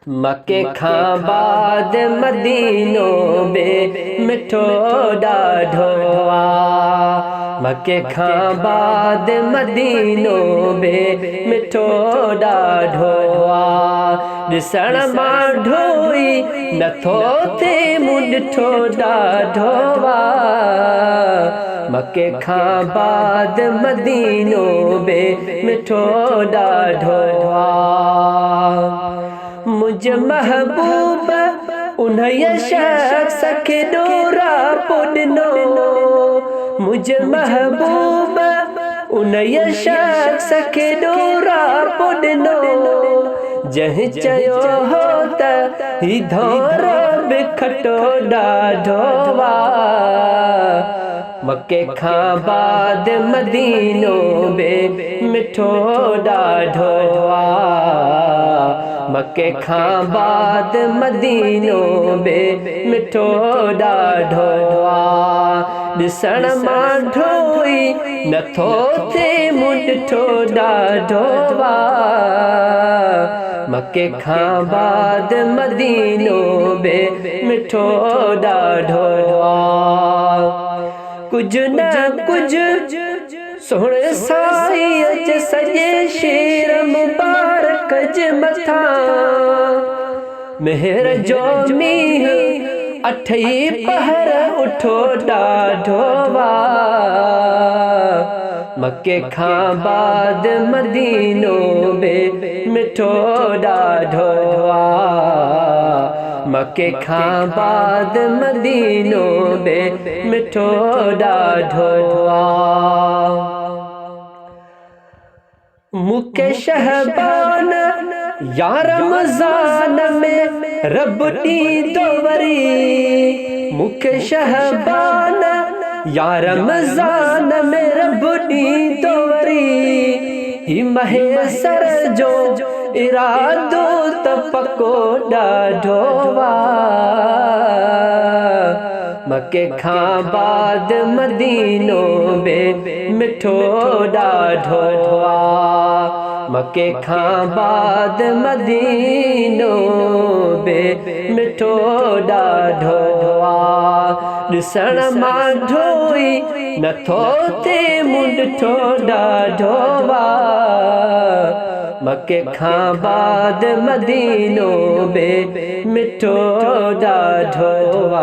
मके खां बाद मदीनो बे मिठो ॾाढो आ। मके खां बाद मदीनो बे मिठो ॾाढो आ। ॾिसण मां ढोई नथो थिए मूं ॾिठो ॾाढो आ। मके खां बाद मदीनो बे मिठो ॾाढो आ। मुझ महबूब उन्हय शख्स खे ॾोरा पुॾिनो। मुझ महबूब उन्हय शख्स खे ॾोरा पुॾिनो। जंहिं चयो हो त ही धोर बि खटो ॾाढो आ। मके खां बाद मदीनो बे मिठो ॾाढो आ। मके खां बाद मदीनो बे मिठो ॾाढो आ। ॾिसण मां ढोई नथो थिए मूं ॾिठो ॾाढो आ। मके खां बाद मदीनो बे मिठो ॾाढो आ। कुछ न कुछ सोहणे साईं जे सॼे शेर मुबारक जे मथां मेहर जो मींहुं अठई पहर उठो ॾाढो आ। मके खां बाद मदीनो बे मिठो ॾाढो आ। मके खां बाद मदीनो बे मिठो ॾाढो आ। मुके शहबान या रमज़ान में रब ॾींदो वरी। मुके शहबान या रमज़ान में रब ॾींदो वरी। ही महे सर जो इरादो त पको ॾाढो आ। मके खां बाद मदीनो बे मिठो ॾाढो आ। मके खां बाद मदीनो बे मिठो ॾाढो आ। ॾिसण मां ढोई नथो थिए मूं ॾिठो ॾाढो आ। मके खां बाद मदीनो बे मिठो ॾाढो आ।